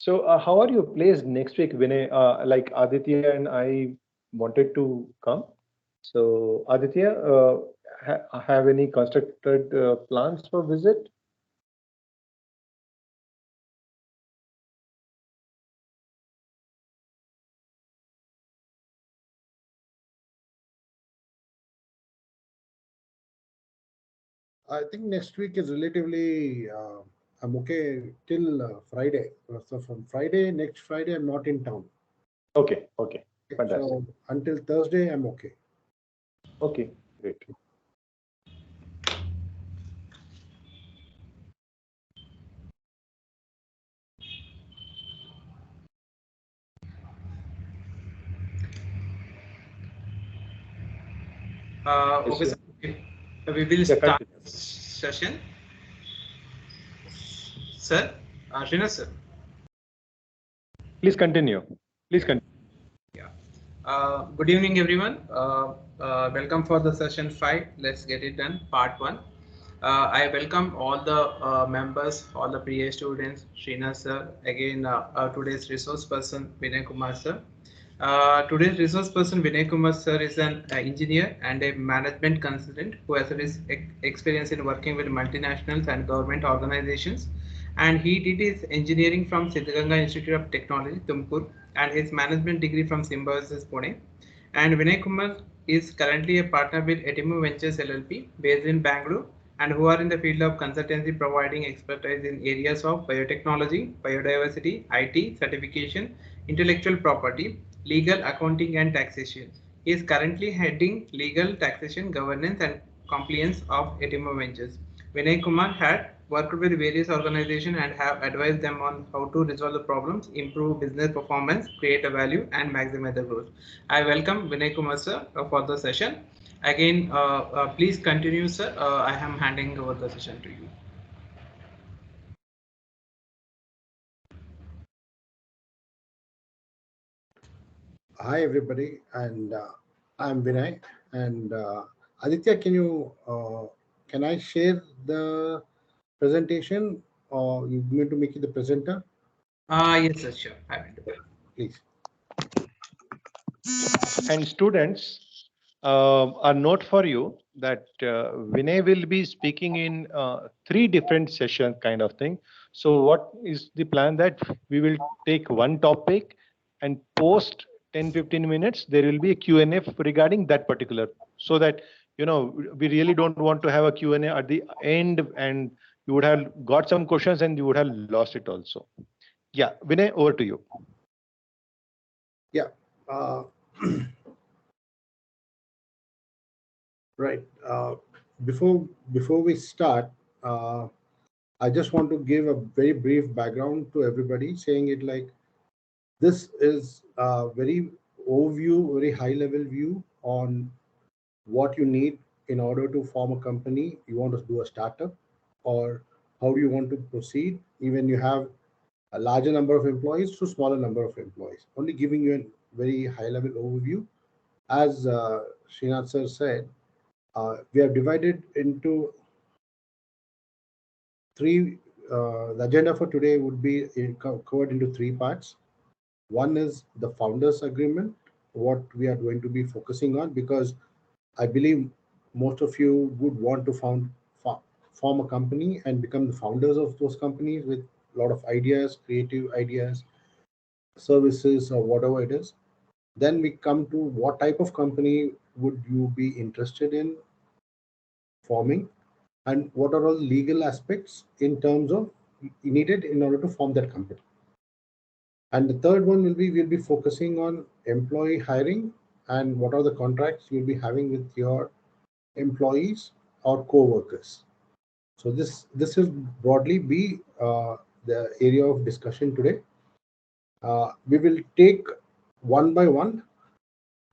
So how are you placed next week, Vinay? Like Aditya and I wanted to come. So Aditya, have any constructed plans for visit? I think next week is relatively, I'm okay till Friday. So from Friday, next Friday, I'm not in town. Okay, okay, Okay, fantastic. so until Thursday, I'm okay. Okay, great. Yes, Okay, sir. We will yeah, start continue. session. Sir, Srinath sir. Please continue. Please Yeah, continue. yeah. Good evening, everyone. Welcome for the session 5. Let's get it done. Part 1. I welcome all the members, all the PA students, Srinath sir, again today's resource person, Vinay Kumar sir. Today's resource person Vinay Kumar sir is an engineer and a management consultant who has experience in working with multinationals and government organizations. And he did his engineering from Siddhaganga Institute of Technology, Tumkur, and his management degree from Symbiosis, Pune. And Vinay Kumar is currently a partner with Etimo Ventures LLP based in Bangalore and who are in the field of consultancy providing expertise in areas of biotechnology, biodiversity, IT, certification, intellectual property, legal, accounting and taxation. He is currently heading legal, taxation, governance and compliance of Etimo Ventures. Vinay Kumar had worked with various organizations and have advised them on how to resolve the problems, improve business performance, create a value, and maximize the growth. I welcome Vinay Kumar sir for the session. Again, please continue, sir. I am handing over the session to you. Hi, everybody, and I'm Vinay. And Aditya, can I share the presentation, or you need to make it the presenter, Yes, sir, sure. I will do. please? And students, a note for you that Vinay will be speaking in three different sessions kind of thing. So what is the plan that we will take one topic and post 10-15 minutes, there will be a Q&A regarding that particular, so that, we really don't want to have a Q&A at the end and you would have got some questions and you would have lost it also. Yeah, Vinay, over to you. Yeah. Uh, right. Before we start, uh, I just want to give a very brief background to everybody, saying it like this is a very overview, very high level view on what you need in order to form a company. You want to do a startup, or how do you want to proceed? Even you have a larger number of employees to smaller number of employees. Only giving you a very high level overview. As Srinath sir said, we have divided into three. The agenda for today would be covered into three parts. One is the founders agreement, what we are going to be focusing on, because I believe most of you would want to form a company and become the founders of those companies with a lot of ideas, creative ideas, services, or whatever it is. Then we come to what type of company would you be interested in forming, and what are all legal aspects in terms of needed in order to form that company. And the third one will be we'll be focusing on employee hiring and what are the contracts you'll be having with your employees or co-workers. So this will broadly be the area of discussion today. We will take one by one,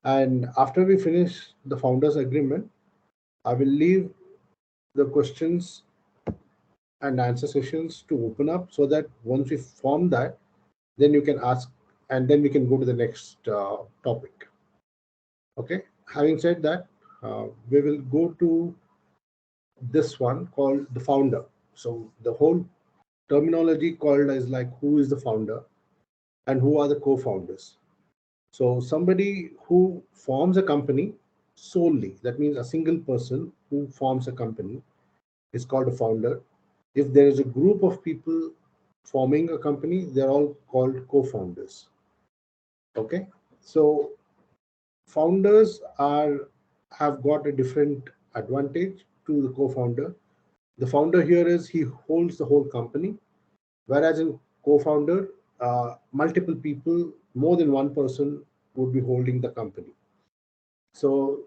and after we finish the founders agreement, I will leave the questions and answer sessions to open up, so that once we form that, then you can ask, and then we can go to the next topic. Okay. Having said that, we will go to this one called the founder. So the whole terminology called as like who is the founder. and who are the co-founders. So somebody who forms a company solely, that means a single person who forms a company, is called a founder. If there is a group of people forming a company, they're all called co-founders. Okay. So founders are have got a different advantage to the co-founder. The founder here is he holds the whole company, whereas in co-founder, multiple people, more than one person would be holding the company. So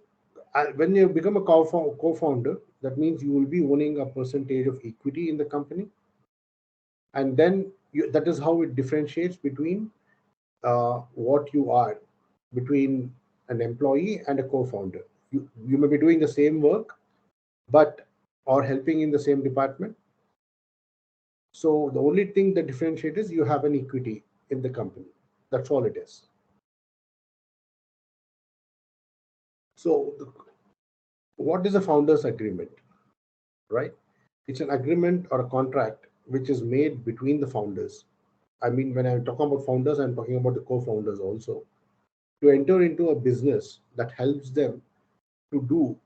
when you become a co-founder, that means you will be owning a percentage of equity in the company, and then that is how it differentiates between what you are, between an employee and a co-founder. You may be doing the same work, but or helping in the same department. So the only thing that differentiates is you have an equity in the company. That's all it is. So what is a founders agreement, right? It's an agreement or a contract which is made between the founders. I mean, when I'm talking about founders, I'm talking about the co-founders also, to enter into a business that helps them to do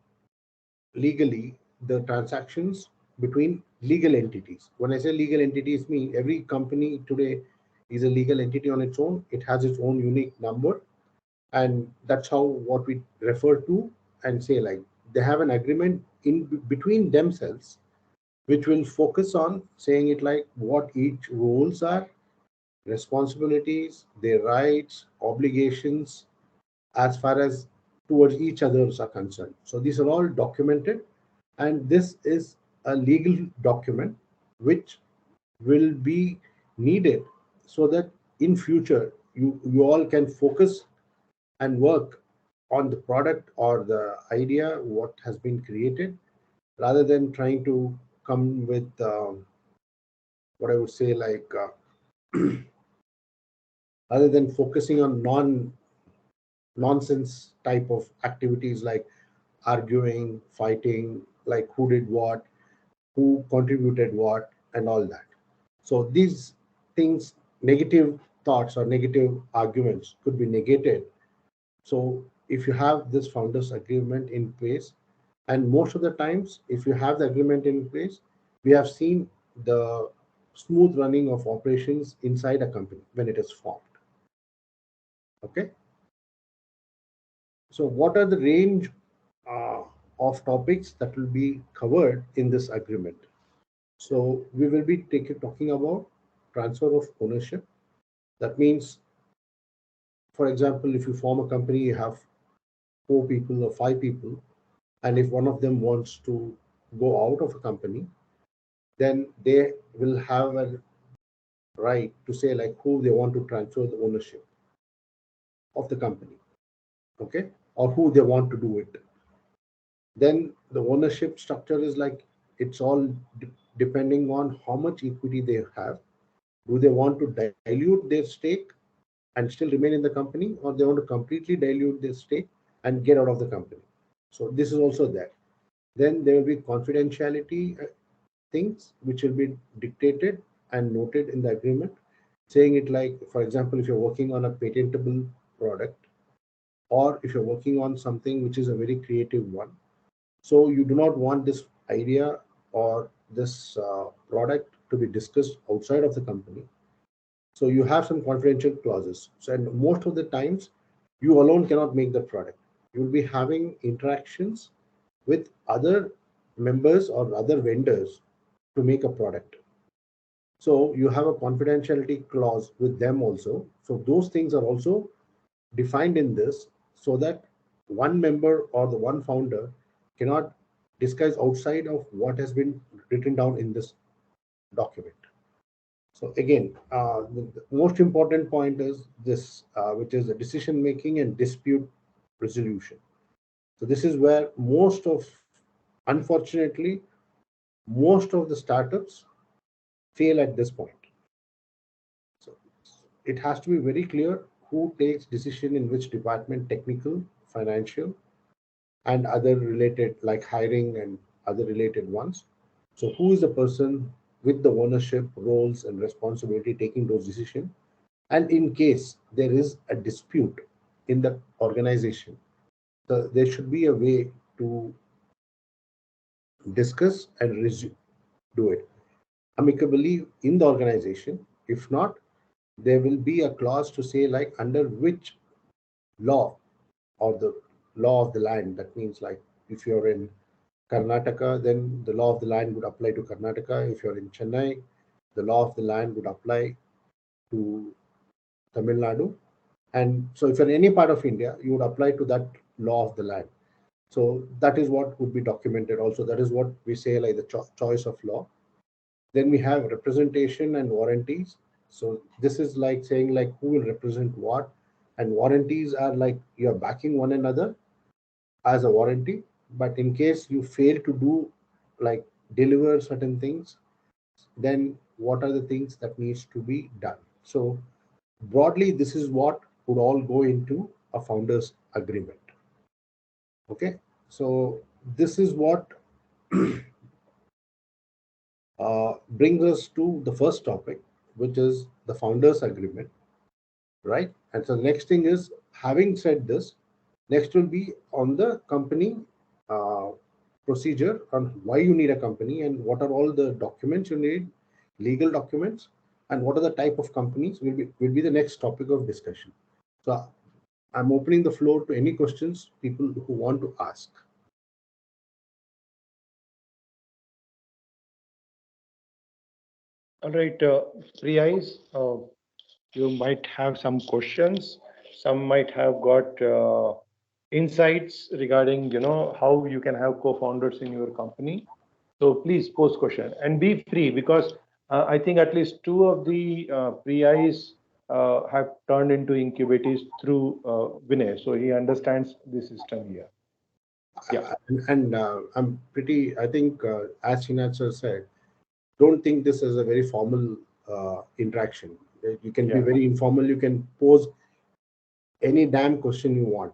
legally the transactions between legal entities. When I say legal entities, mean every company today is a legal entity on its own. It has its own unique number, and that's how what we refer to and say like they have an agreement in between themselves, which will focus on saying it like what each roles are, responsibilities, their rights, obligations, as far as towards each others are concerned. So these are all documented, and this is a legal document which will be needed so that in future you all can focus and work on the product or the idea what has been created, rather than trying to come with what I would say like rather than focusing on nonsense type of activities like arguing, fighting, like who did what, who contributed what, and all that. So these things, negative thoughts or negative arguments could be negated. So if you have this founders agreement in place, and most of the times, if you have the agreement in place, we have seen the smooth running of operations inside a company when it is formed. Okay. So what are the range uh, of topics that will be covered in this agreement? So we will be talking about transfer of ownership. That means, for example, if you form a company, you have four people or five people, and if one of them wants to go out of a company, then they will have a right to say like who they want to transfer the ownership of the company, okay, or who they want to do it. Then the ownership structure is like it's all depending on how much equity they have. Do they want to dilute their stake and still remain in the company, or they want to completely dilute their stake and get out of the company? So this is also there. Then there will be confidentiality things which will be dictated and noted in the agreement, saying it like, for example, if you're working on a patentable product, or if you're working on something which is a very creative one, so you do not want this idea or this product to be discussed outside of the company. So you have some confidential clauses. So and most of the times, you alone cannot make the product. You will be having interactions with other members or other vendors to make a product. So you have a confidentiality clause with them also. So those things are also defined in this, so that one member or the one founder cannot discuss outside of what has been written down in this document. So again, the most important point is this, which is the decision making and dispute resolution. So this is where unfortunately, most of the startups fail at this point. So it has to be very clear who takes decision in which department, technical, financial, and other related like hiring and other related ones. So who is the person with the ownership, roles, and responsibility taking those decisions? And in case there is a dispute in the organization, there should be a way to discuss and do it amicably in the organization. If not, there will be a clause to say like under which law or the law of the land. That means like if you're in Karnataka, then the law of the land would apply to Karnataka. If you're in Chennai, the law of the land would apply to Tamil Nadu. And so if you're in any part of India, you would apply to that law of the land. So that is what would be documented also. That is what we say like the choice of law. Then we have representation and warranties. So this is like saying like who will represent what, and warranties are like you're backing one another as a warranty. But in case you fail to do like deliver certain things, then what are the things that needs to be done? So broadly, this is what would all go into a founders agreement. Okay, so this is what brings us to the first topic, which is the founders agreement, right? And so the next thing is, having said this, next will be on the company uh, procedure on why you need a company and what are all the documents you need, legal documents, and what are the type of companies will be the next topic of discussion. So I'm opening the floor to any questions people who want to ask. All right, Priyais, you might have some questions. Some might have got insights regarding, how you can have co-founders in your company. So please pose question and be free, because I think at least two of the Priyais have turned into incubators through Vinay. So he understands the system here. Yeah. And I'm pretty, I think, as Srinath sir said, don't think this as a very formal interaction. You can be Yeah. very informal. You can pose any damn question you want.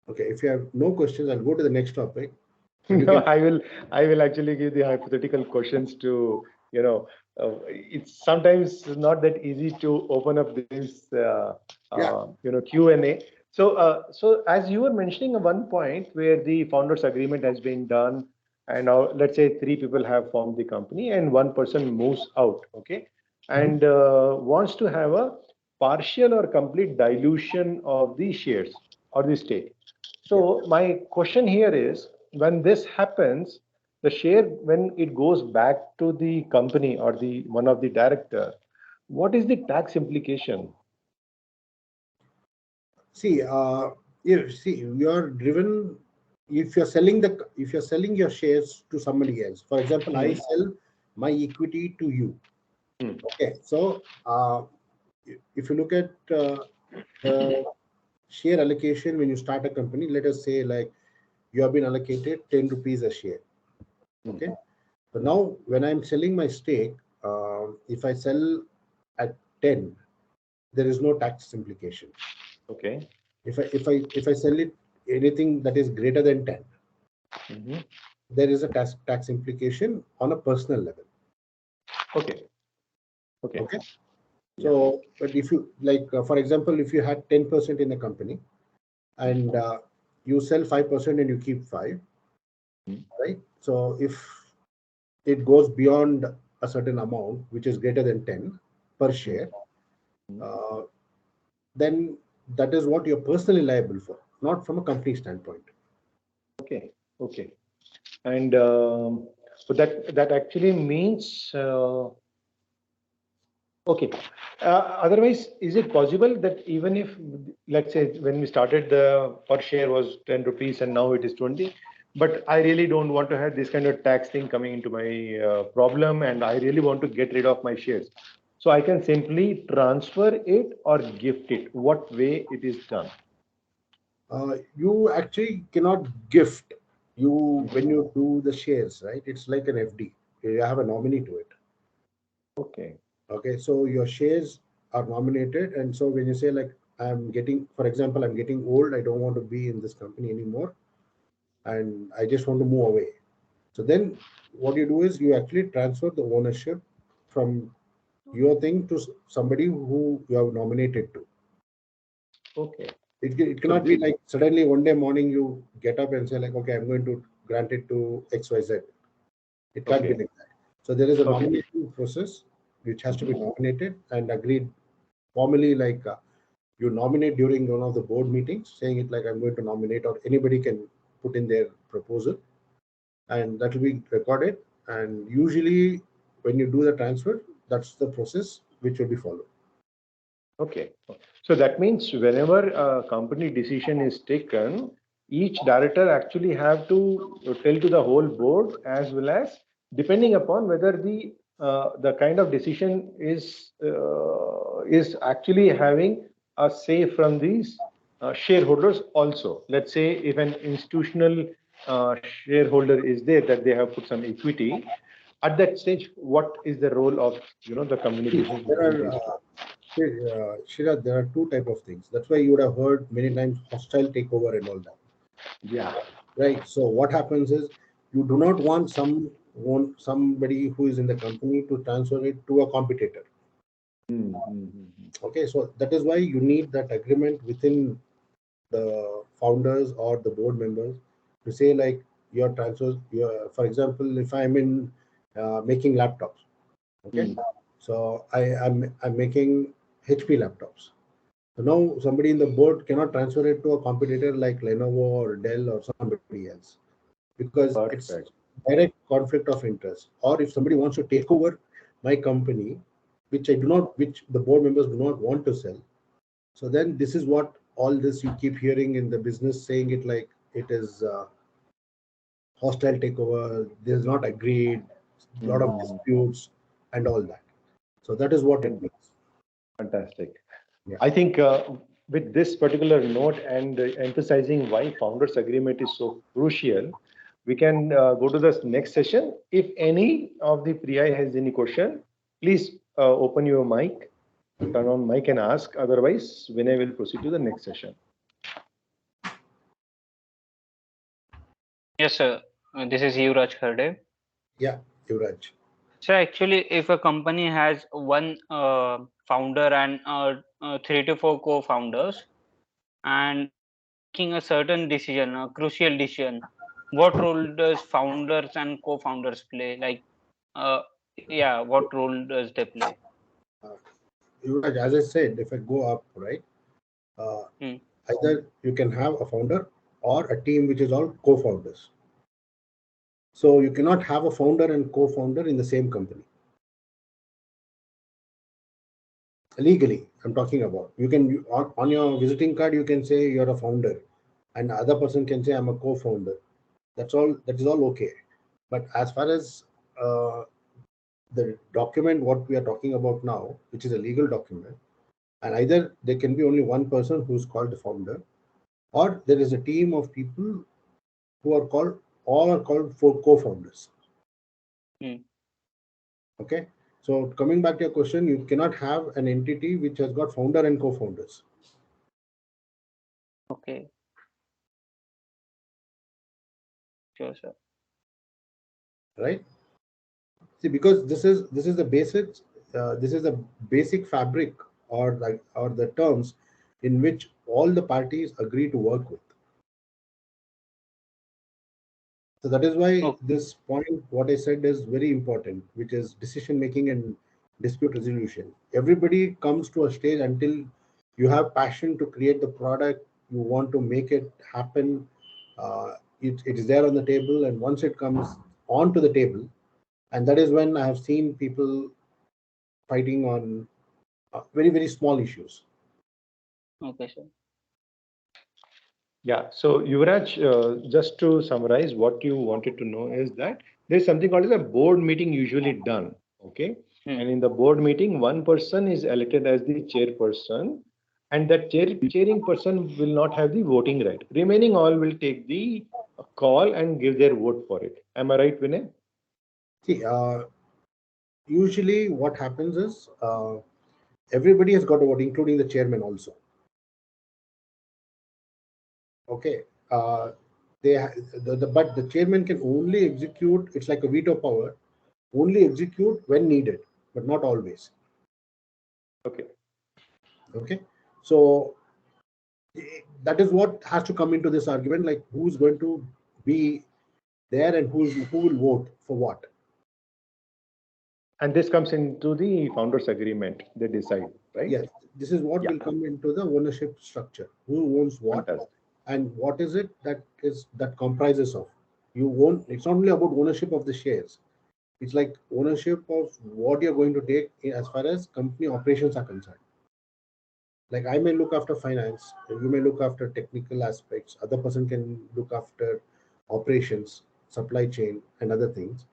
Okay, if you have no questions, I'll go to the next topic. But you No, can, I will actually give the hypothetical questions to, it's sometimes not that easy to open up this, yeah, Q&A. So as you were mentioning at one point where the founders agreement has been done, and now let's say three people have formed the company and one person moves out, okay, mhm. and wants to have a partial or complete dilution of the shares or the stake. Yeah. So my question here is, when this happens, the share, when it goes back to the company or the one of the director, what is the tax implication? See, you're driven. If you're selling your shares to somebody else, for example, I Hmm. sell my equity to you. Hmm. Okay, so if you look at the share allocation when you start a company, let us say like you have been allocated 10 rupees a share. Hmm. Okay, so now when I'm selling my stake, if I sell at 10, there is no tax implication. Okay. If I sell it anything that is greater than 10, Mhm. there is a tax implication on a personal level. Okay. Okay. Okay, Yeah. so but if you like, for example, if you had 10% in the company and you sell 5% and you keep 5, Hmm. right? So if it goes beyond a certain amount, which is greater than 10 per Hmm. share, Hmm. uh, then that is what you're personally liable for, not from a company standpoint. Okay. Okay. And so that actually means okay. Otherwise, is it possible that even if, let's say, when we started, the per share was 10 rupees and now it is 20, but I really don't want to have this kind of tax thing coming into my problem, and I really want to get rid of my shares. So I can simply transfer it or gift it. What way it is done? You actually cannot gift you when Mhm. you do the shares, right? It's like an FD. You have a nominee to it. Okay. Okay, so your shares are nominated, and so when you say like I'm getting, for example, I'm getting old, I don't want to be in this company anymore, and I just want to move away. So then what you do is you actually transfer the ownership from your thing to somebody who you have nominated to. Okay. It So cannot be like suddenly one day morning you get up and say like, okay, I'm going to grant it to XYZ. It can't be okay. like that. So there is a Okay. nomination process which has to be Mhm. nominated and agreed formally, like you nominate during one of the board meetings, saying it like I'm going to nominate, or anybody can put in their proposal, and that will be recorded. And usually when you do the transfer, that's the process which will be followed. Okay. So that means whenever a company decision is taken, each director actually have to tell to the whole board, as well as depending upon whether the kind of decision is actually having a say from these shareholders also. Let's say if an institutional shareholder is there that they have put some equity, at that stage, what is the role of the See, communication there between are these two? Shira, there are two type of things. That's why you would have heard many times hostile takeover and all that, Yeah. right? So what happens is you do not want somebody who is in the company to transfer it to a competitor. Mm-hmm. Okay, so that is why you need that agreement within the founders or the board members to say like your transfers. For example, if I'm in making laptops, okay, so I'm making HP laptops. So now somebody in the board cannot transfer it to a competitor like Lenovo or Dell or somebody else, because it's Perfect. direct conflict of interest. Or if somebody wants to take over my company, which the board members do not want to sell, so then this is what all this you keep hearing in the business, saying it like it is hostile takeover. There's not agreed, a lot of Mhm. disputes and all that. So that is what it And means. fantastic. Yeah. I think with this particular note and emphasizing why founders agreement is so crucial, we can go to the next session. If any of the Priya has any question, please open your mic, turn on mic and ask. Otherwise, Vinay will proceed to the next session. Yes, sir. This is Yuvraj Kherde. Yeah, Yuvraj. So actually, if a company has one founder and 3 to 4 co-founders, and they are making a certain decision, a crucial decision, what role does founders and co-founders play? Like, uh, yeah, what role does they play? Uh, Yuvraj, as I said, if I go up, right, uh, Hmm. either you can have a founder or a team which is all co-founders. So you cannot have a founder and co-founder in the same company. Legally, I'm talking about. On your visiting card, you can say you're a founder, and the other person can say I'm a co-founder. That's all. That is all okay. But as far as uh, the document, what we are talking about now, which is a legal document, and either there can be only one person who's called the founder, or there is a team of people who are called all are called for co-founders. Hmm. Okay. So coming back to your question, you cannot have an entity which has got founder and co-founders, Okay, sure, sir. right? See, because this is the basics. This is the basic fabric, or the terms in which all the parties agree to work with. So that is why Oh, this point, what I said, is very important, which is decision making and dispute resolution. Everybody comes to a stage until you have passion to create the product, you want to make it happen. It is there on the table, and once it comes onto the table, and that is when I have seen people fighting on very, very small issues. okay, sir. Yeah. So, Yuvraj, just to summarize, what you wanted to know is that there's something called as a board meeting usually done. Okay. Hmm. And in the board meeting, one person is elected as the chairperson, and that chairing person will not have the voting right. Remaining all will take the call and give their vote for it. Am I right, Vinay? See, usually what happens is everybody has got a vote, including the chairman also. Okay. but the chairman can only execute. It's like a veto power, only execute when needed, but not always. Okay. Okay, so that is what has to come into this argument, like who's going to be there and who will vote for what. And this comes into the founders agreement. They decide, right? Yes, this is what Yeah. will come into the ownership structure. Who owns what, Fantastic. and what is it that comprises of. You own. It's not only about ownership of the shares. It's like ownership of what you're going to take as far as company operations are concerned. Like I may look after finance, you may look after technical aspects, other person can look after operations, supply chain, and other things.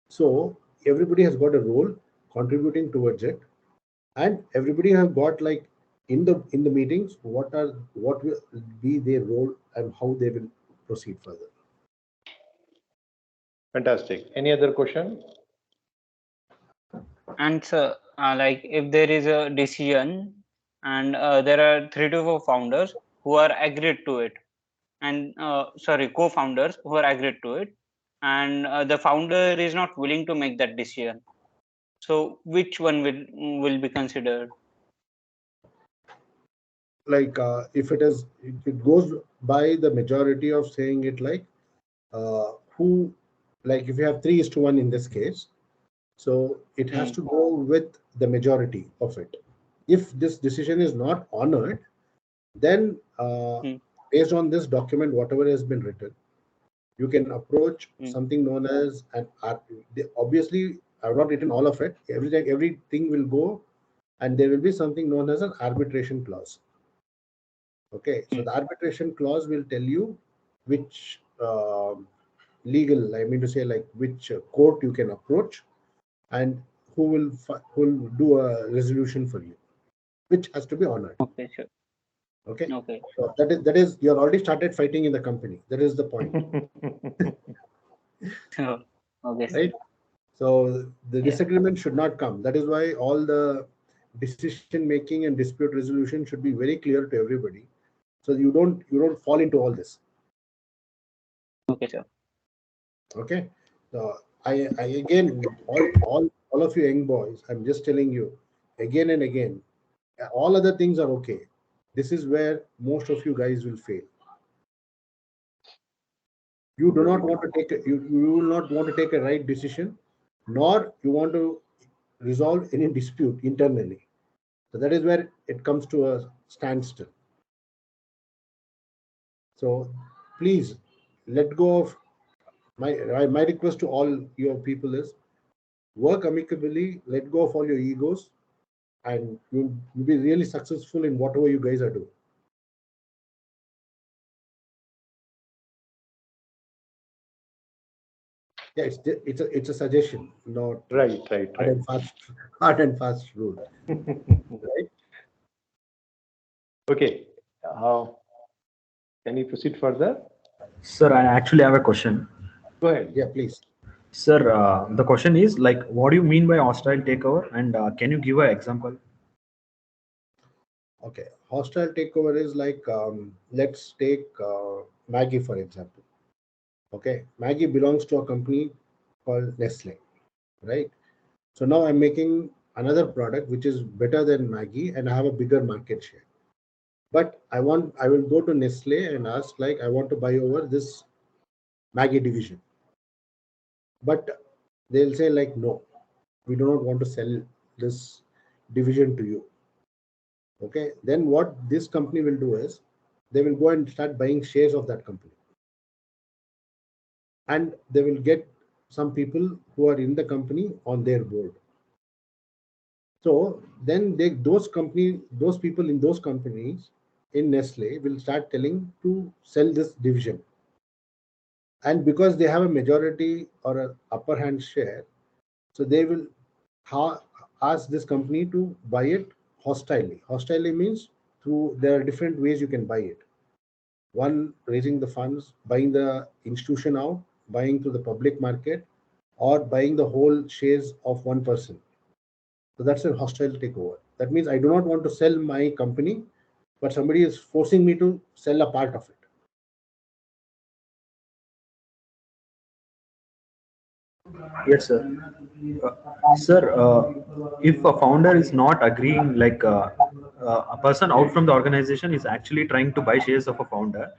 So everybody has got a role contributing towards it, and everybody has got like in the meetings what will be their role and how they will proceed further. Fantastic. Any other question? And so, like if there is a decision and there are 3 to 4 founders who are agreed to it, and sorry, co-founders who are agreed to it, and the founder is not willing to make that decision. So which one will be considered? Like it goes by the majority of saying it, like who, like if you have 3:1 in this case, so it has Hmm. to go with the majority of it. If this decision is not honored, then Hmm. based on this document, whatever has been written, you can approach Hmm. something known as obviously I've not written all of it. Everything will go, and there will be something known as an arbitration clause. Okay, so Hmm. the arbitration clause will tell you which legal, I mean to say, like which court you can approach, and who will do a resolution for you, which has to be honored. Okay, sure. Okay, Okay. so that is you're already started fighting in the company. That is the point, Okay, sir. right? So the Yeah. disagreement should not come. That is why all the decision making and dispute resolution should be very clear to everybody, so you don't fall into all this. Okay, sir. Okay, so I again, all of you young boys, I'm just telling you again and again, all other things are okay. This is where most of you guys will fail. You do not want to you will not want to take a right decision, nor you want to resolve any dispute internally. So that is where it comes to a standstill. So please let go of my request to all your people is work amicably, let go of all your egos, and you'll be really successful in whatever you guys are doing. Yeah, it's a suggestion, not Right, right, hard right. and fast hard and fast rule, right? Okay. Uh, can you proceed further? Sir, I actually have a question. Go ahead. Yeah, please. Sir, the question is like, what do you mean by hostile takeover? And can you give an example? Okay, hostile takeover is like let's take Maggie for example. Okay, Maggie belongs to a company called Nestle, right? So now I'm making another product which is better than Maggie, and I have a bigger market share. But I will go to Nestle and ask, like, I want to buy over this Maggie division. But they'll say, like, no, we do not want to sell this division to you. Okay, then what this company will do is they will go and start buying shares of that company, and they will get some people who are in the company on their board. So then those people in those companies in Nestle will start telling to sell this division. And because they have a majority or an upper hand share, so they will ha- ask this company to buy it hostilely. Hostilely means through there are different ways you can buy it. One, raising the funds, buying the institution out, buying to the public market, or buying the whole shares of one person. So that's a hostile takeover. That means I do not want to sell my company, but somebody is forcing me to sell a part of it. Yes, sir. Sir, if a founder is not agreeing, like a person out from the organization is actually trying to buy shares of a founder,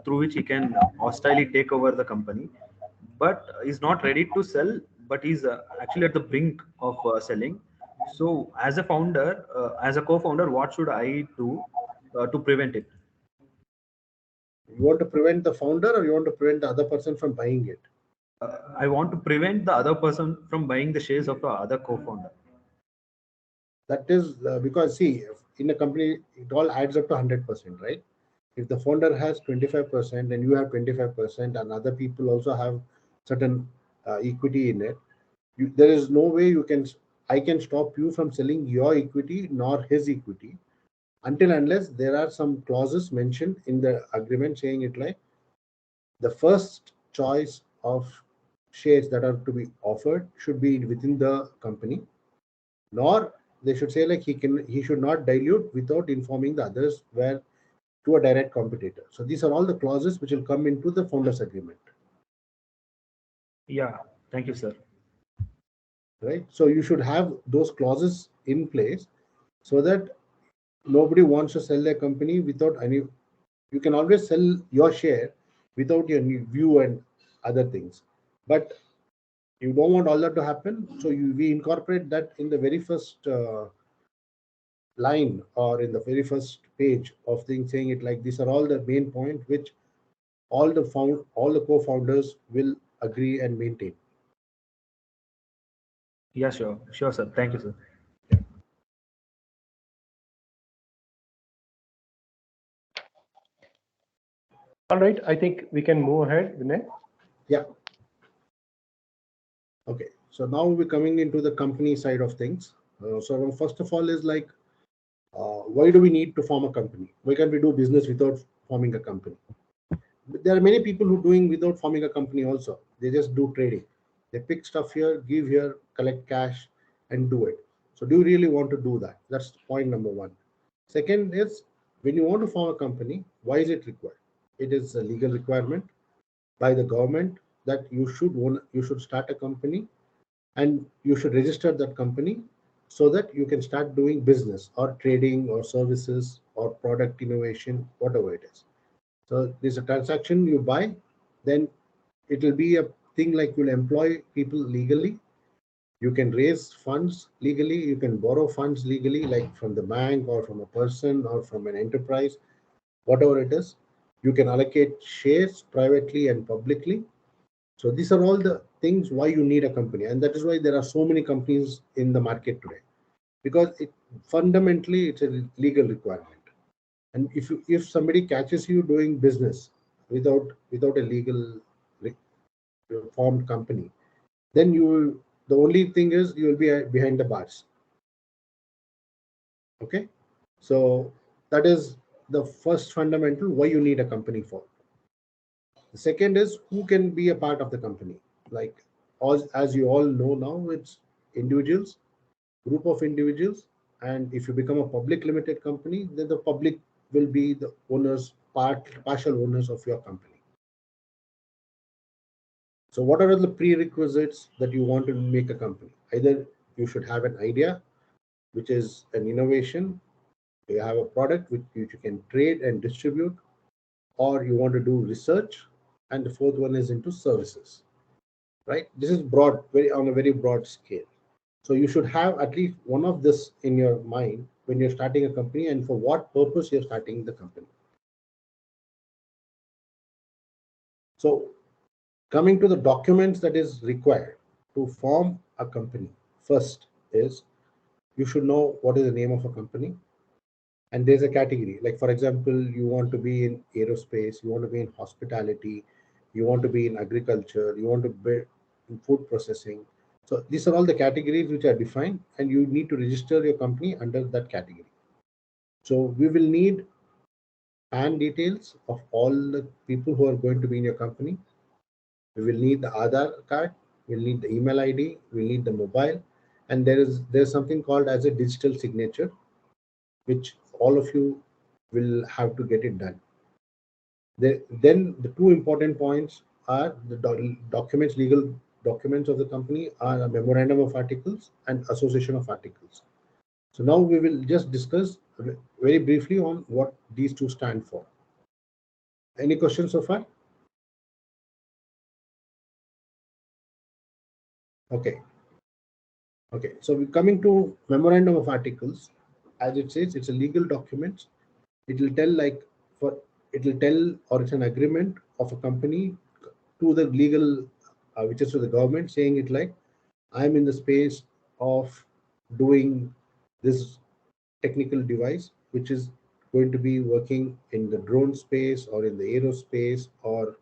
through which he can hostilely take over the company, but is not ready to sell, but is actually at the brink of selling. So, as a founder, as a co-founder, what should I do to prevent it? You want to prevent the founder, or you want to prevent the other person from buying it? I want to prevent the other person from buying the shares of the other co-founder. That is because, see, in a company, it all adds up to 100%, right? If the founder has 25% and you have 25%, and other people also have certain equity in it, there is no way I can stop you from selling your equity nor his equity, until unless there are some clauses mentioned in the agreement saying it like the first choice of shares that are to be offered should be within the company, nor they should say like he should not dilute without informing the others where to a direct competitor. So these are all the clauses which will come into the founders agreement, Yeah, thank you, sir. right? So you should have those clauses in place so that nobody wants to sell their company without any. You can always sell your share without your view and other things, but you don't want all that to happen. So we incorporate that in the very first line, or in the very first page of things, saying it like these are all the main point which all the co-founders will agree and maintain. Yeah, sure, sure, sir. Thank you, sir. All right, I think we can move ahead, Vinay. Yeah. Okay. So now we're coming into the company side of things. So first of all is like, why do we need to form a company? Why can't we do business without forming a company? There are many people who doing without forming a company also. They just do trading. They pick stuff here, give here, collect cash, and do it. So do you really want to do that? That's point number one. Second is, when you want to form a company, why is it required? It is a legal requirement by the government that you should start a company, and you should register that company so that you can start doing business or trading or services or product innovation, whatever it is. So there's a transaction you buy, then it will be a thing like you'll employ people legally. You can raise funds legally. You can borrow funds legally, like from the bank or from a person or from an enterprise, whatever it is. You can allocate shares privately and publicly. So these are all the things why you need a company, and that is why there are so many companies in the market today, because fundamentally it's a legal requirement. And if somebody catches you doing business without a legal formed company, then the only thing is you will be behind the bars. Okay, so that is the first fundamental why you need a company for. The second is who can be a part of the company. Like, as you all know now, it's individuals, group of individuals, and if you become a public limited company, then the public will be the owners, partial owners of your company. So what are the prerequisites that you want to make a company? Either you should have an idea, which is an innovation, you have a product which you can trade and distribute, or you want to do research, and the fourth one is into services, right? This is broad, very on a very broad scale. So you should have at least one of this in your mind when you're starting a company, and for what purpose you're starting the company. So coming to the documents that is required to form a company, first is you should know what is the name of a company, and there's a category. Like, for example, you want to be in aerospace, you want to be in hospitality, you want to be in agriculture, you want to be in food processing. So these are all the categories which are defined, and you need to register your company under that category. So we will need PAN details of all the people who are going to be in your company. We will need the Aadhaar card, we'll need the email ID, we'll need the mobile, and there's something called as a digital signature, which all of you will have to get it done. Then the two important points are the documents, legal documents of the company are a Memorandum of Articles and Association of Articles. So now we will just discuss very briefly on what these two stand for. Any questions so far? Okay. Okay. So we're coming to Memorandum of Articles. As it says, it's a legal document. It will tell or it's an agreement of a company to the legal, which is to the government, saying it like, I'm in the space of doing this technical device, which is going to be working in the drone space or in the aerospace or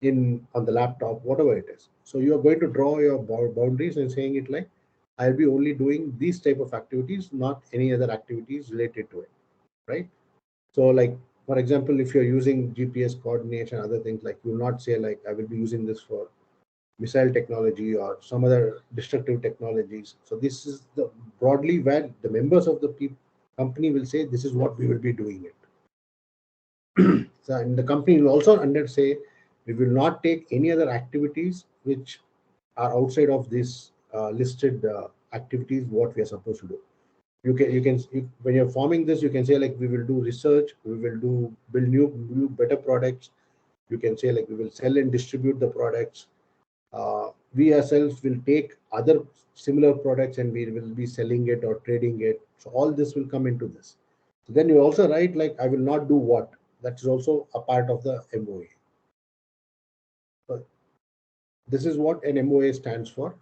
on the laptop, whatever it is. So you are going to draw your boundaries and saying it like, I'll be only doing these type of activities, not any other activities related to it, right? So like, for example, if you're using GPS coordinates and other things, like you will not say like, I will be using this for missile technology or some other destructive technologies. So this is the broadly where the members of the company will say, this is what we will be doing it. So, and the company will also say, we will not take any other activities which are outside of this listed activities, what we are supposed to do. When you're forming this, you can say like, we will do research, we will build new better products. You can say like, we will sell and distribute the products. We ourselves will take other similar products and we will be selling it or trading it. So all this will come into this. So then you also write like, I will not do what. That is also a part of the MOA. So this is what an MOA stands for.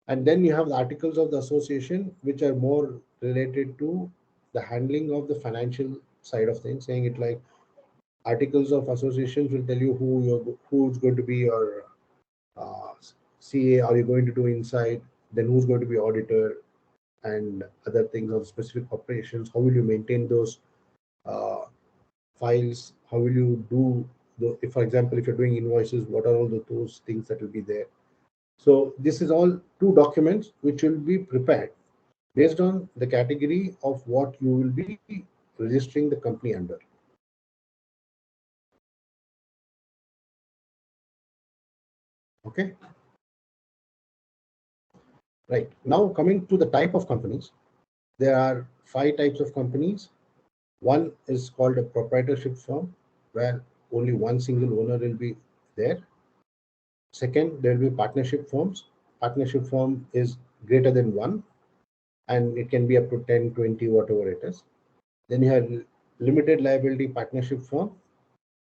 And then you have the articles of the association, which are more related to the handling of the financial side of things, saying it like, articles of associations will tell you who's going to be your CA, are you going to do inside, then who's going to be auditor, and other things of specific operations. How will you maintain those files? How will you do if, for example, if you're doing invoices, what are all those things that will be there? So this is all two documents which will be prepared based on the category of what you will be registering the company under. Okay. Right. Now coming to the type of companies, there are 5 types of companies. One is called a proprietorship firm, where only one single owner will be there. Second, there will be partnership firms. Partnership firm is greater than 1, and it can be up to 10, 20, whatever it is. Then you have limited liability partnership firm,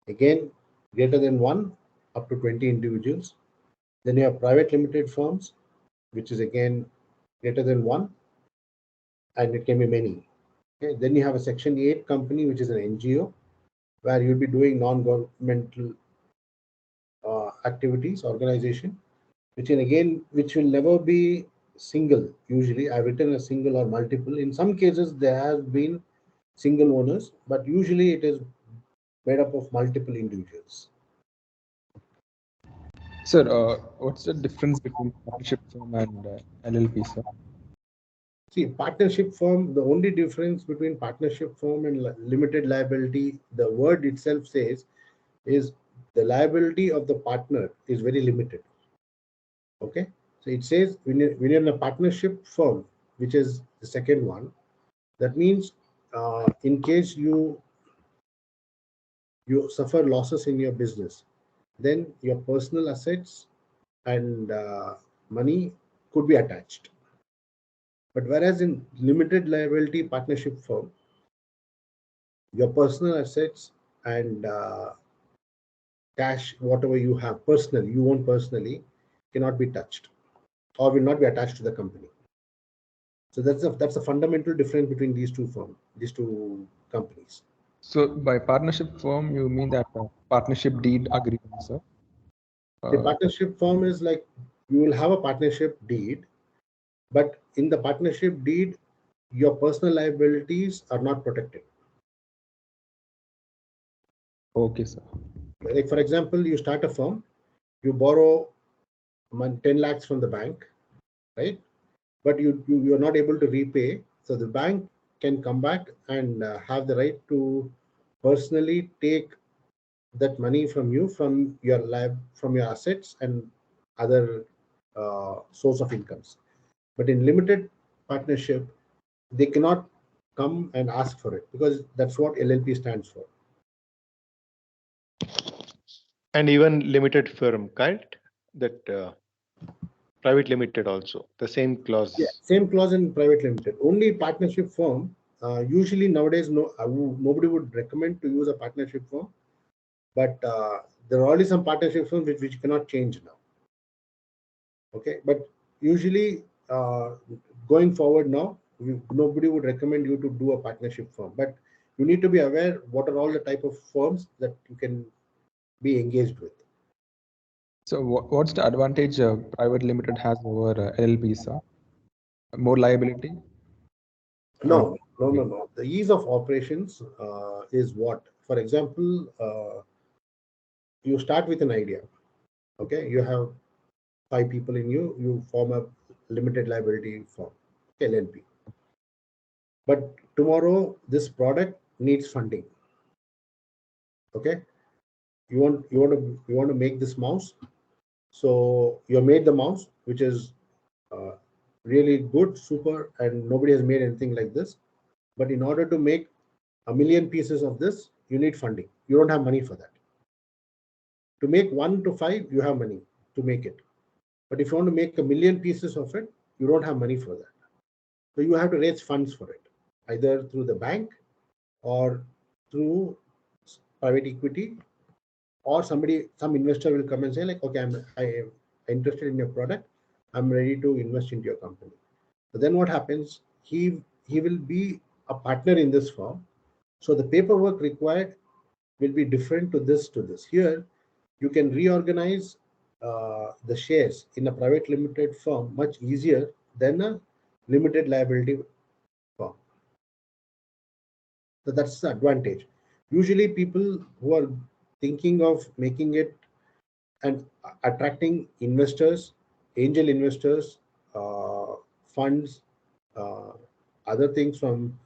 again greater than 1, up to 20 individuals. Then you have private limited firms, which is again greater than 1, and it can be many. Okay. Then you have a Section 8 company, which is an NGO, where you'll be doing non-governmental activities, organization, which will never be single. Usually, I've written a single or multiple. In some cases, there has been single owners, but usually it is made up of multiple individuals. Sir, what's the difference between partnership firm and LLP, sir? See, partnership firm, the only difference between partnership firm and limited liability, the word itself says, is the liability of the partner is very limited. Okay. So it says when you're in a partnership firm, which is the second one, that means in case you suffer losses in your business, then your personal assets and money could be attached. But whereas in limited liability partnership firm, your personal assets and cash, whatever you have personally, you own personally, cannot be touched or will not be attached to the company. So that's a fundamental difference between these two companies. So by partnership firm, you mean that partnership deed agreement, sir? The partnership firm is like, you will have a partnership deed, but in the partnership deed, your personal liabilities are not protected. Okay, sir. Like, for example, you start a firm, you borrow 10 lakhs from the bank, right? But you are not able to repay. So the bank can come back and have the right to personally take that money from you, from your assets, and other source of incomes. But in limited partnership, they cannot come and ask for it because that's what LLP stands for. And even limited firm, correct? That private limited also, the same clause. Yeah, same clause in private limited. Only partnership firm. Usually nowadays, nobody would recommend to use a partnership firm, but there are already some partnership firms which cannot change now. Okay, but usually going forward now, nobody would recommend you to do a partnership firm, but you need to be aware what are all the type of firms that you can be engaged with. So what's the advantage private limited has over LLP, sir? More liability? No. The ease of operations is what, for example, you start with an idea. Okay, you have 5 people in you form a limited liability firm, LLP. But tomorrow this product needs funding. Okay, you want to make this mouse. So you made the mouse, which is really good, super, and nobody has made anything like this. But in order to make 1,000,000 pieces of this, you need funding. You don't have money for that. To make 1 to 5, you have money to make it. But if you want to make 1,000,000 pieces of it, you don't have money for that. So you have to raise funds for it, either through the bank or through private equity, or some investor will come and say like, okay, I am interested in your product. I'm ready to invest into your company. So then what happens? He will be a partner in this firm. So the paperwork required will be different to this. Here, you can reorganize the shares in a private limited firm much easier than a limited liability firm. So that's the advantage. Usually people who are thinking of making it and attracting investors, angel investors, funds, uh, other things from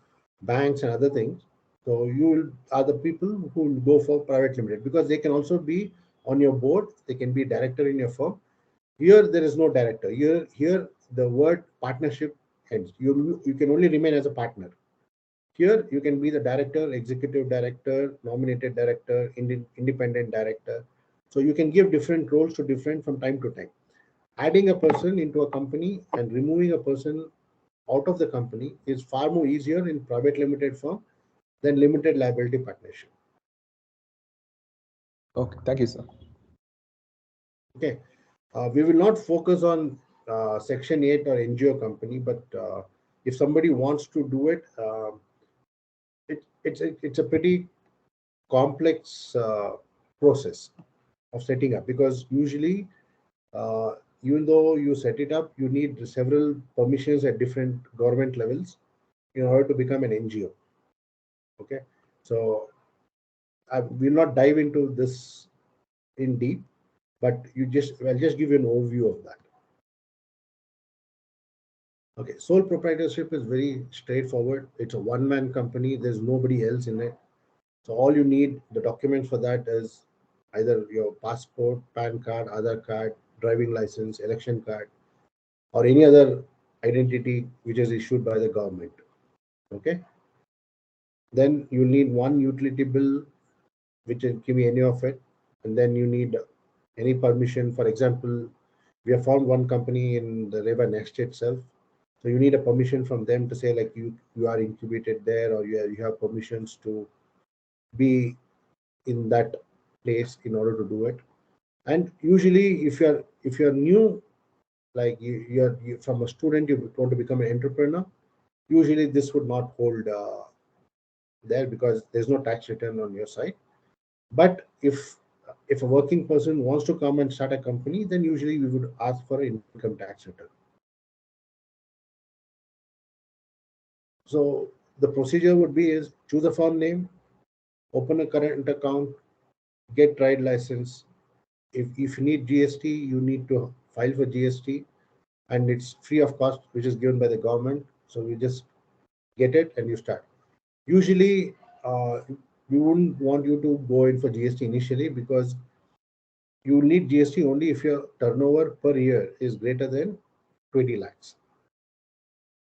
banks and other things. So you are the people who will go for private limited because they can also be on your board. They can be director in your firm. Here there is no director. Here the word partnership ends. You can only remain as a partner. Here you can be the director, executive director, nominated director, independent director. So you can give different roles to different from time to time. Adding a person into a company and removing a person out of the company is far more easier in private limited firm than limited liability partnership. Okay, thank you, sir. Okay, we will not focus on Section 8 or NGO company, but if somebody wants to do it, it's a pretty complex process of setting up, because usually even though you set it up, you need several permissions at different government levels in order to become an NGO. Okay, so I will not dive into this in deep, but I'll just give you an overview of that. Okay, sole proprietorship is very straightforward. It's a one-man company. There's nobody else in it. So all you need, the documents for that is either your passport, PAN card, Aadhaar card, driving license, election card, or any other identity which is issued by the government. Okay. Then you need one utility bill, which can be any of it, and then you need any permission. For example, we have found one company in the REVA NEST itself. So you need a permission from them to say like you are incubated there, or you have permissions to be in that place in order to do it. And usually if you're new, like you're from a student, you want to become an entrepreneur, usually this would not hold there because there's no tax return on your side. But if a working person wants to come and start a company, then usually we would ask for an income tax return. So the procedure would be is choose a firm name, open a current account, get trade license. If you need GST, you need to file for GST, and it's free of cost, which is given by the government. So you just get it and you start. Usually, we wouldn't want you to go in for GST initially because You need GST only if your turnover per year is greater than 20 lakhs.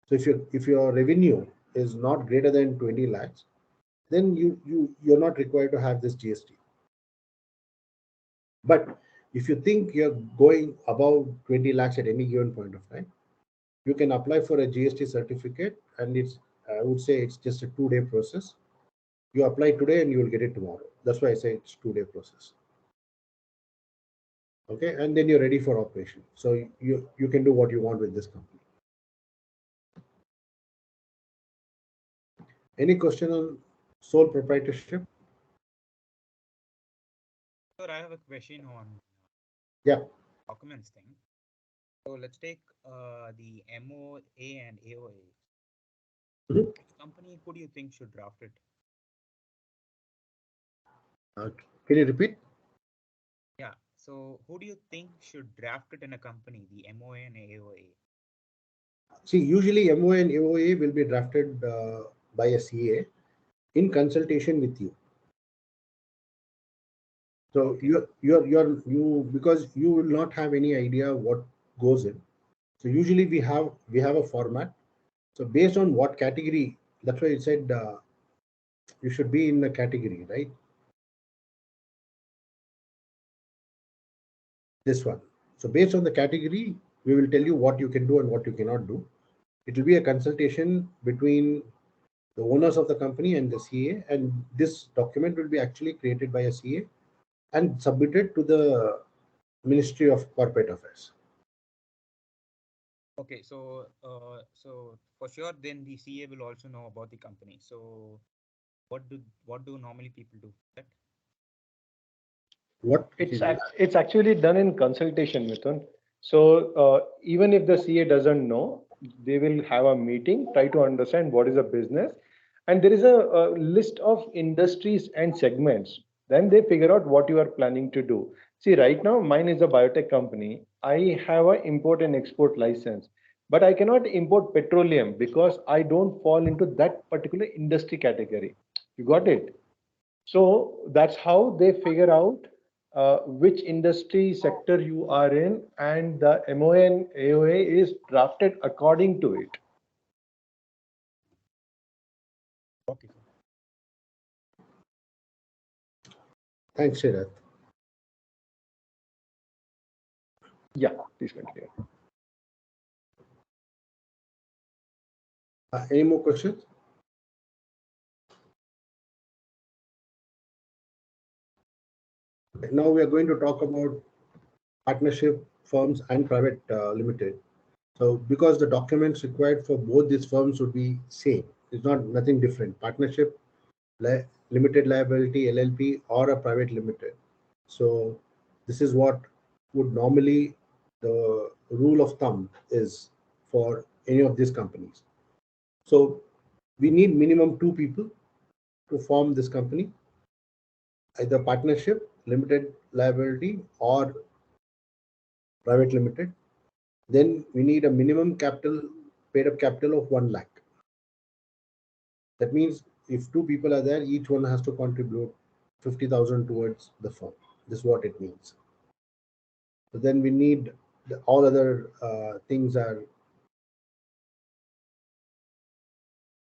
So if your revenue is not greater than 20 lakhs, then you're not required to have this GST. But if you think you're going above 20 lakhs at any given point of time, you can apply for a GST certificate, and I would say it's just a 2-day process. You apply today and you will get it tomorrow. That's why I say it's 2-day process. Okay, and then you're ready for operation. So you can do what you want with this company. Any question on sole proprietorship? Sir, I have a question on Yeah. documents thing. So let's take the MOA and AOA. Mhm. Which company who do you think should draft it? Can you repeat? Yeah. So who do you think should draft it in a company, the MOA and AOA? See, usually MOA and AOA will be drafted by a CA in consultation with you. So Okay. you because you will not have any idea what goes in. So usually we have a format. So based on what category, that's why it said you should be in a category, right? This one. So based on the category, we will tell you what you can do and what you cannot do. It will be a consultation between the owners of the company and the CA, and this document will be actually created by a CA and submitted to the Ministry of Corporate Affairs. Okay. So for sure, then the CA will also know about the company. So what do normally people do? That What? It's actually done in consultation, Mithun. So even if the CA doesn't know, they will have a meeting, try to understand what is a business, and there is a list of industries and segments. Then they figure out what you are planning to do. See, right now, mine is a biotech company. I have an import and export license, but I cannot import petroleum because I don't fall into that particular industry category. You got it? So that's how they figure out which industry sector you are in, and the MOA and AOA is drafted according to it. okay, sir. Thanks, Shirath. Yeah, please continue. Any more questions? Now we are going to talk about partnership firms and private limited. So because the documents required for both these firms would be same, it's not nothing different. Partnership, limited liability, LLP, or a private limited. So this is what would normally the rule of thumb is for any of these companies. So we need minimum 2 people to form this company, either partnership, limited liability, or private limited. Then we need a minimum capital, paid up capital of 1 lakh. That means if 2 people are there, each one has to contribute 50,000 towards the firm. This is what it means. So then we need all other things are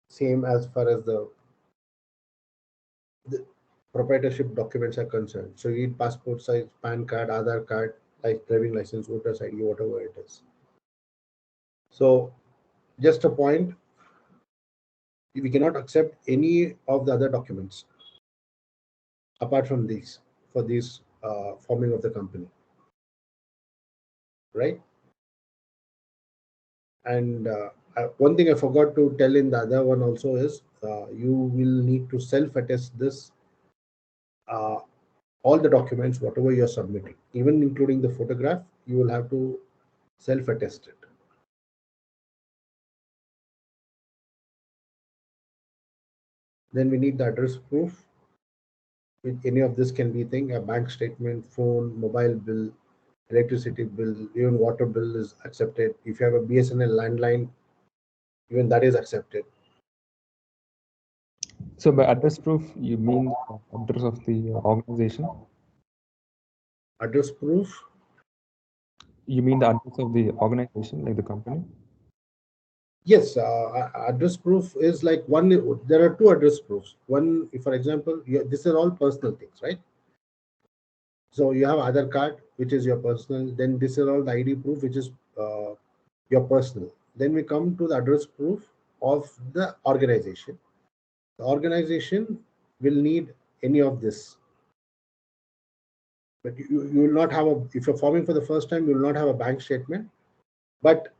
same as far as the proprietorship documents are concerned. So you need passport size, PAN card, Aadhaar card, like driving license, voter's ID, whatever it is. So just a point, we cannot accept any of the other documents apart from these for this forming of the company, right? And one thing I forgot to tell in the other one also is you will need to self-attest this uh, all the documents, whatever you're submitting, even including the photograph, you will have to self-attest it. Then we need the address proof. With any of this can be thing, a bank statement, phone, mobile bill, electricity bill, even water bill is accepted. If you have a BSNL landline, even that is accepted. So by address proof, you mean the address of the organization? Address proof. You mean the address of the organization, like the company? Yes, address proof is like one. There are two address proofs. One, if for example, this are all personal things, right? So you have Aadhaar card, which is your personal. Then this is all the ID proof, which is your personal. Then we come to the address proof of the organization. The organization will need any of this, but you will not have a. If you're forming for the first time, you will not have a bank statement. But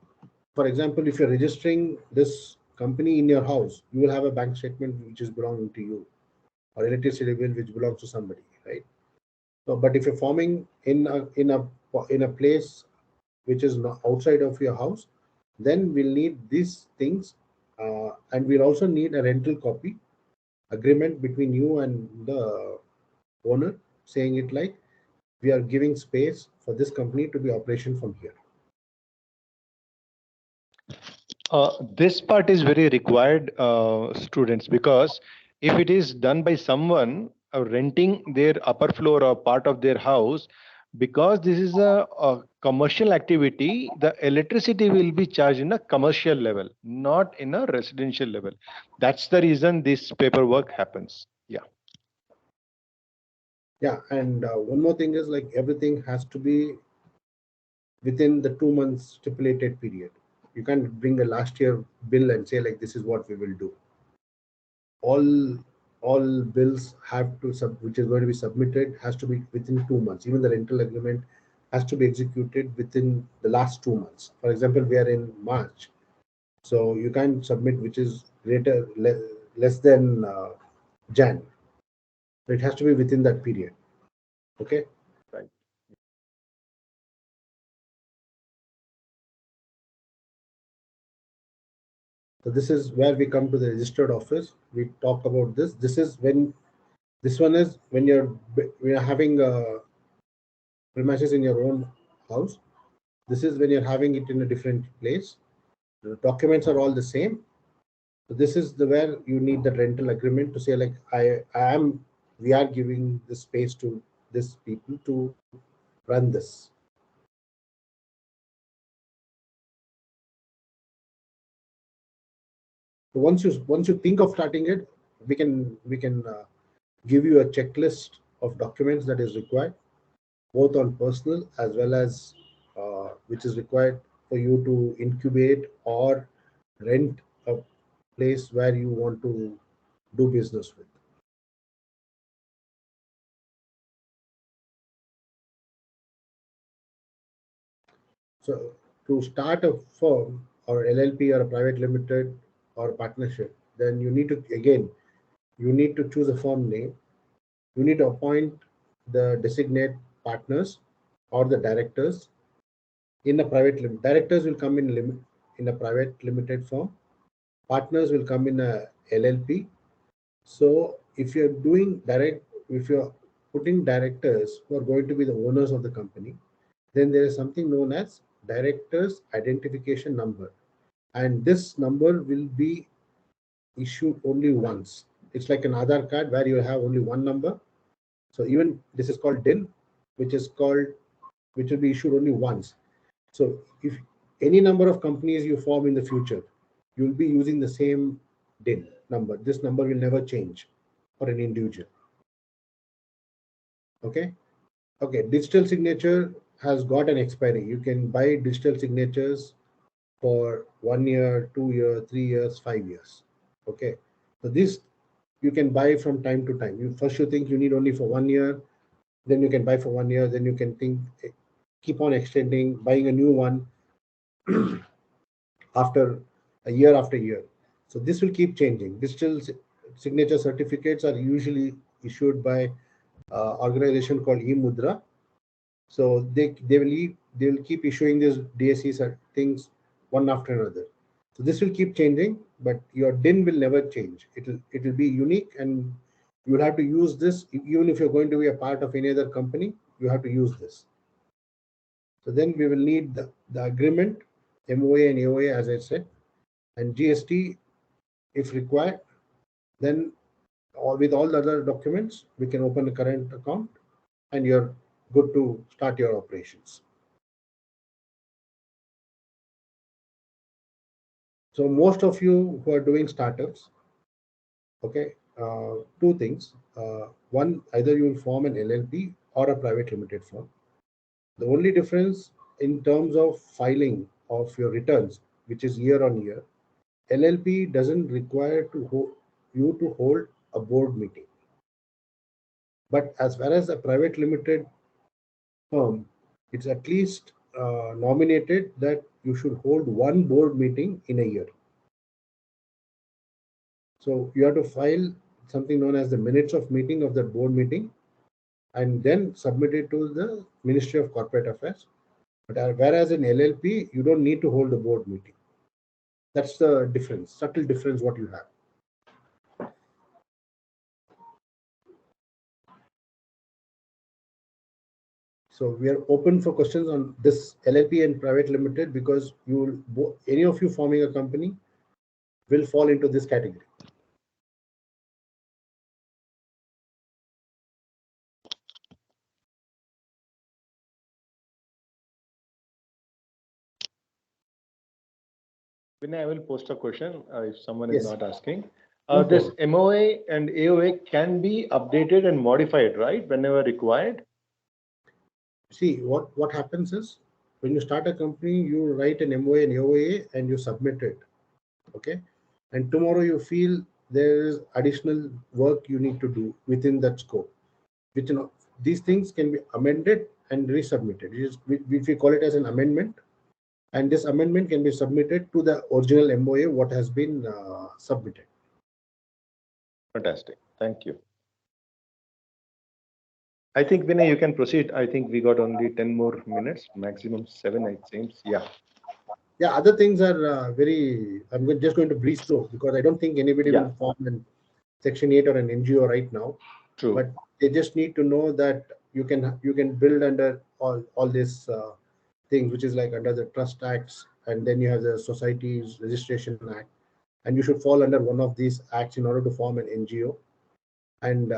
for example, if you're registering this company in your house, you will have a bank statement which is belonging to you, or electricity bill which belongs to somebody, right? So, but if you're forming in a place which is not outside of your house, then we'll need these things, and we'll also need a rental copy agreement between you and the owner, saying it like we are giving space for this company to be operation from here. This part is very required, students, because if it is done by someone renting their upper floor or part of their house, because this is a commercial activity, the electricity will be charged in a commercial level, not in a residential level. That's the reason this paperwork happens. Yeah. Yeah, and one more thing is like everything has to be within the 2 months stipulated period. You can't bring a last year bill and say like this is what we will do. All bills have to which is going to be submitted has to be within 2 months. Even the rental agreement has to be executed within the last 2 months. For example, we are in March, so you can't submit which is less than Jan. So it has to be within that period. Okay. Right. So this is where we come to the registered office. We talk about this. This is when this one is when we are having premises in your own house. This is when you're having it in a different place. The documents are all the same. So this is the where you need the rental agreement to say like we are giving the space to this people to run this. So once you think of starting it, we can give you a checklist of documents that is required, both on personal as well as which is required for you to incubate or rent a place where you want to do business with. So to start a firm or LLP or a private limited or partnership, then you need to you need to choose a firm name. You need to appoint the designate partners or the directors in a private limit. Directors will come in a private limited firm. Partners will come in a LLP. So if you're if you're putting directors who are going to be the owners of the company, then there is something known as directors identification number, and this number will be issued only once. It's like an Aadhaar card where you have only one number. So even this is called DIN, which will be issued only once. So if any number of companies you form in the future, you will be using the same DIN number. This number will never change for an individual. Okay. Okay. Digital signature has got an expiry. You can buy digital signatures for 1 year, 2 years, 3 years, 5 years. Okay. So this you can buy from time to time. You think you need only for 1 year, then you can buy for 1 year, then you can keep on extending, buying a new one after year. So this will keep changing. Digital signature certificates are usually issued by organization called eMudra. So they will keep issuing these DSC things one after another. So this will keep changing, but your DIN will never change. It will be unique, and you will have to use this even if you're going to be a part of any other company. You have to use this. So then we will need the agreement, MOA and AOA, as I said, and GST if required. Then with all the other documents, we can open a current account and you're good to start your operations. So most of you who are doing startups, okay, two things. One, either you will form an LLP or a private limited firm. The only difference in terms of filing of your returns, which is year on year, LLP doesn't require you to hold a board meeting. But as far as a private limited firm, it's at least nominated that you should hold one board meeting in a year. So you have to file something known as the minutes of meeting of that board meeting and then submit it to the Ministry of Corporate Affairs. But whereas in LLP, you don't need to hold a board meeting. That's the difference, subtle difference what you have. So we are open for questions on this LLP and private limited because you will, any of you forming a company will fall into this category. Vinay, I will post a question if someone is Yes. not asking. No This problem. MOA and AOA can be updated and modified, right? Whenever required. See, what happens is when you start a company, you write an MOA and AOA and you submit it. Okay. And tomorrow you feel there is additional work you need to do within that scope. Which, you know, these things can be amended and resubmitted. We call it as an amendment. And this amendment can be submitted to the original MOA, what has been submitted. Fantastic. Thank you. I think, Vinay, you can proceed. I think we got only 10 more minutes, maximum 7, it seems. Yeah. Yeah, other things are I'm just going to breeze through because I don't think anybody Yeah. will form an Section 8 or an NGO right now. True. But they just need to know that you can build under all these things, which is like under the Trust Acts, and then you have the Societies Registration Act, and you should fall under one of these acts in order to form an NGO. And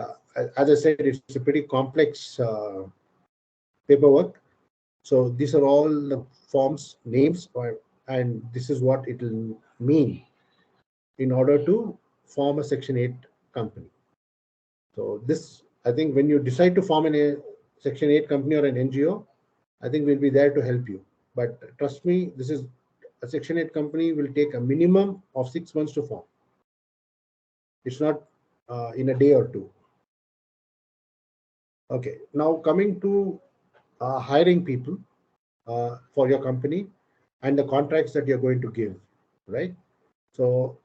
as I said, it's a pretty complex paperwork. So these are all the forms, names, and this is what it will mean in order to form a Section 8 company. So this, I think when you decide to form a Section 8 company or an NGO, I think we'll be there to help you. But trust me, this is a Section 8 company will take a minimum of 6 months to form. It's not in a day or two. Okay, now coming to hiring people for your company and the contracts that you're going to give, right? So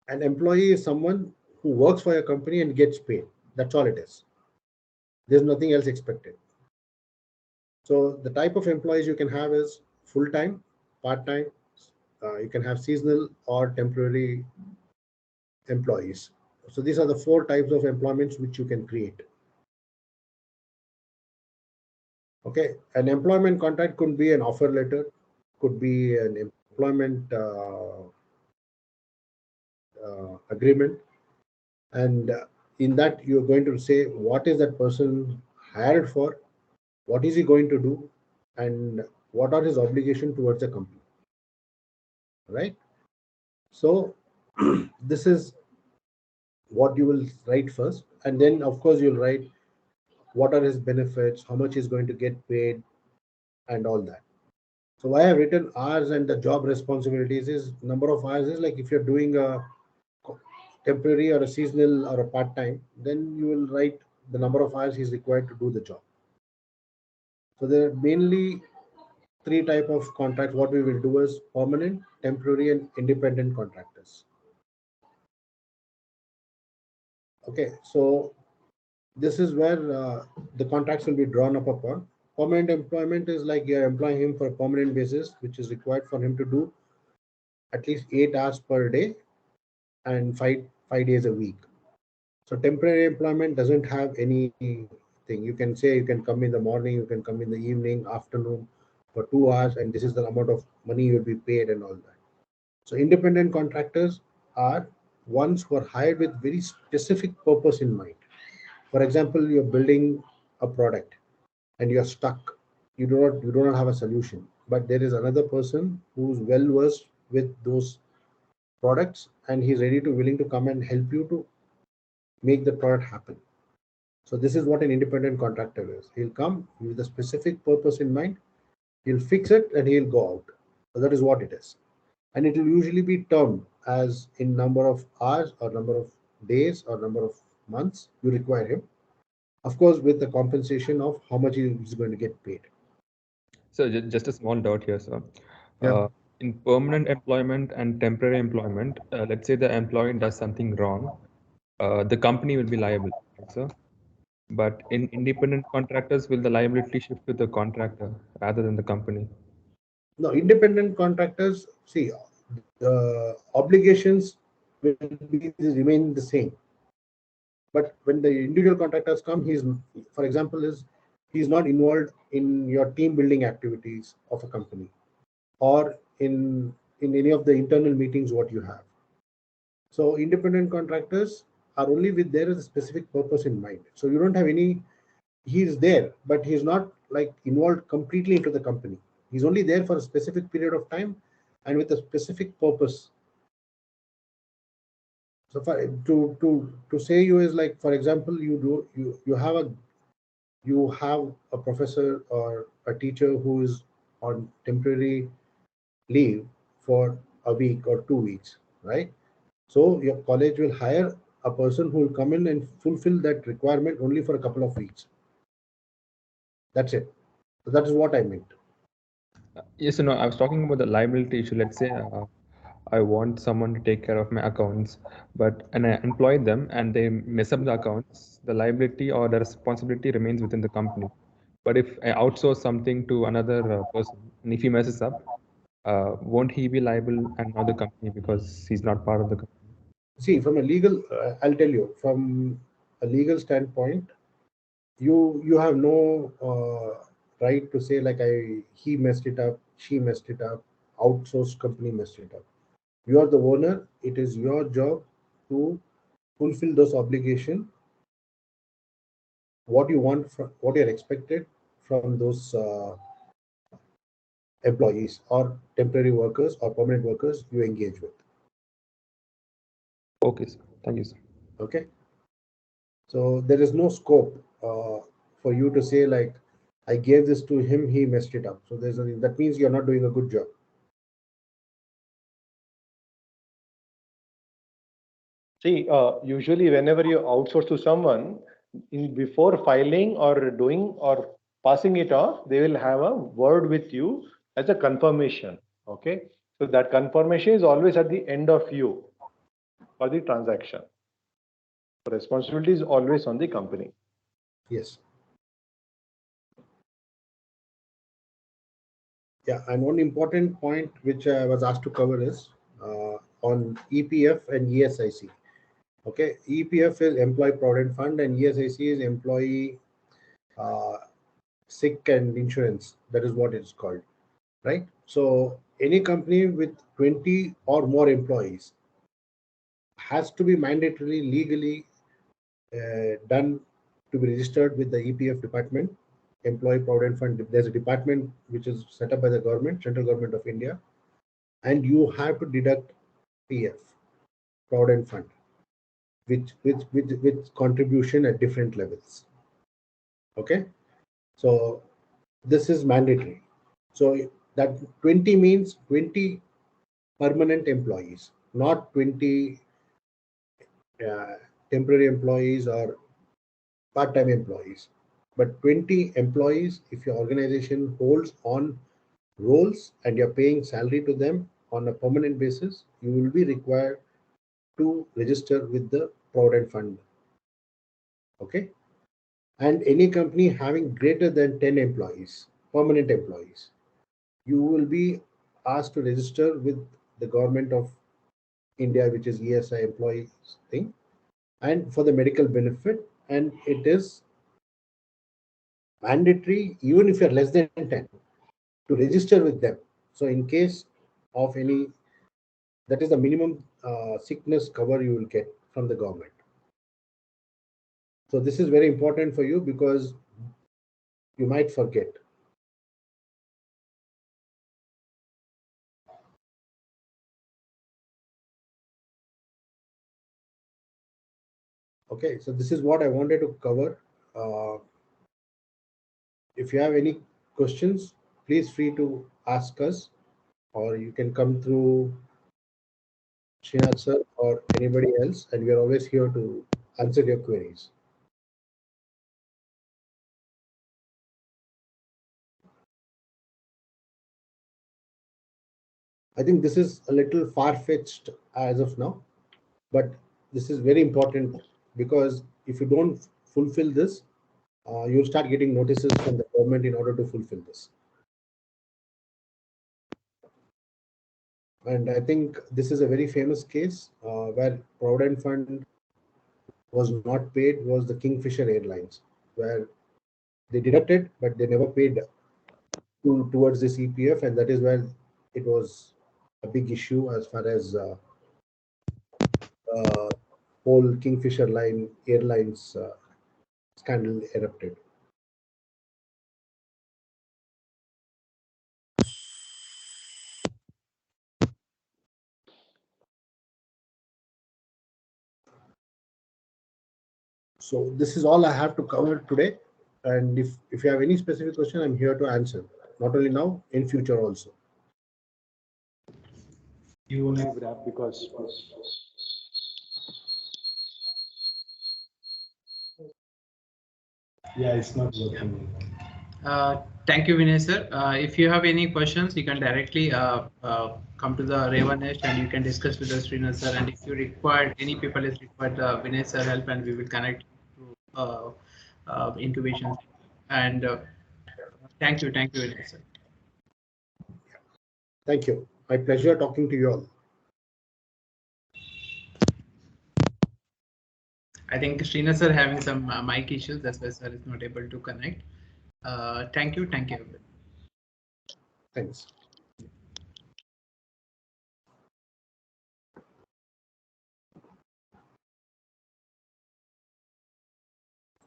an employee is someone who works for your company and gets paid. That's all it is. There's nothing else expected. So the type of employees you can have is full-time, part-time, you can have seasonal or temporary employees. So these are the 4 types of employments which you can create. Okay, an employment contract could be an offer letter, could be an employment agreement, and in that you're going to say what is that person hired for, what is he going to do, and what are his obligations towards the company, right? So this is what you will write first, and then of course you'll write what are his benefits, how much he's going to get paid, and all that. So why I have written hours and the job responsibilities is number of hours is like if you're doing a temporary or a seasonal or a part-time, then you will write the number of hours he's required to do the job. So there are mainly 3 type of contracts. What we will do is permanent, temporary, and independent contractors. Okay, so this is where the contracts will be drawn up upon. Permanent employment is like you're employing him for a permanent basis, which is required for him to do at least 8 hours per day and five days a week. So temporary employment doesn't have anything. You can say you can come in the morning, you can come in the evening, afternoon for 2 hours, and this is the amount of money you'll be paid and all that. So independent contractors are ones who are hired with very specific purpose in mind. For example, you're building a product and you're stuck, you do not have a solution, but there is another person who's well versed with those products and he's ready to willing to come and help you to make the product happen. So this is what an independent contractor is. He'll come with a specific purpose in mind, he'll fix it and he'll go out. So that is what it is. And it will usually be termed as in number of hours or number of days or number of months you require him. Of course, with the compensation of how much he is going to get paid. So just a small doubt here, sir. Yeah. In permanent employment and temporary employment, let's say the employee does something wrong, the company will be liable, right, sir? But in independent contractors, will the liability shift to the contractor rather than the company? No, independent contractors, see, the obligations will be remain the same. But when the individual contractors come, for example, he's not involved in your team building activities of a company or in any of the internal meetings what you have. So independent contractors are only with there as a specific purpose in mind. So you don't have any. He's there, but he's not like involved completely into the company. He's only there for a specific period of time and with a specific purpose. So to say you is like, for example, you have a professor or a teacher who is on temporary leave for a week or 2 weeks, right? So your college will hire a person who will come in and fulfill that requirement only for a couple of weeks. That's it. So that is what I meant. Yes, no, I was talking about the liability issue. Let's say I want someone to take care of my accounts, and I employ them and they mess up the accounts, the liability or the responsibility remains within the company. But if I outsource something to another person, and if he messes up, won't he be liable and not the company because he's not part of the company? See, from a legal, I'll tell you, from a legal standpoint, you have no right to say like he messed it up, she messed it up, outsourced company messed it up. You are the owner. It is your job to fulfill those obligations. What you want from what you're expected from those employees or temporary workers or permanent workers you engage with. Okay, sir. Thank you, sir. Okay. So there is no scope for you to say like, I gave this to him, he messed it up. So that means you're not doing a good job. See, usually whenever you outsource to someone, before filing or doing or passing it off, they will have a word with you as a confirmation. Okay, so that confirmation is always at the end of you for the transaction. The responsibility is always on the company. Yes. Yeah, and one important point which I was asked to cover is on EPF and ESIC. Okay, EPF is Employee Provident Fund and ESIC is Employee Sick and Insurance. That is what it's called, right? So any company with 20 or more employees has to be mandatorily legally done to be registered with the EPF department, Employee Provident Fund. There's a department which is set up by the government, central government of India, and you have to deduct PF, Provident Fund, with contribution at different levels. Okay, so this is mandatory. So that 20 means 20 permanent employees, not 20 temporary employees or part-time employees, but 20 employees. If your organization holds on roles and you're paying salary to them on a permanent basis, you will be required to register with the Provident Fund. Okay, and any company having greater than 10 employees, permanent employees, you will be asked to register with the government of India, which is ESI employees thing, and for the medical benefit, and it is mandatory even if you're less than 10 to register with them. So in case of any, that is the minimum sickness cover you will get from the government. So this is very important for you because you might forget. Okay, so this is what I wanted to cover. If you have any questions, please free to ask us, or you can come through Srinath sir or anybody else, and we are always here to answer your queries. I think this is a little far-fetched as of now, but this is very important because if you don't fulfill this, you'll start getting notices from the government in order to fulfill this. And I think this is a very famous case where Provident Fund was not paid was the Kingfisher Airlines, where they deducted, but they never paid towards this EPF, and that is where it was a big issue as far as whole Kingfisher Airlines scandal erupted. So this is all I have to cover today. And if you have any specific question, I'm here to answer, not only now, in future also. You want to wrap because yeah, it's not working. Thank you, Vinay sir. If you have any questions, you can directly come to the REVA NEST and you can discuss with us, Srinath sir. And if you require, any people is required, Vinay sir help, and we will connect to incubation. And thank you, Vinay sir. Thank you. My pleasure talking to you all. I think Srinath sir having some mic issues, that's why sir is not able to connect. Thank you. Thanks.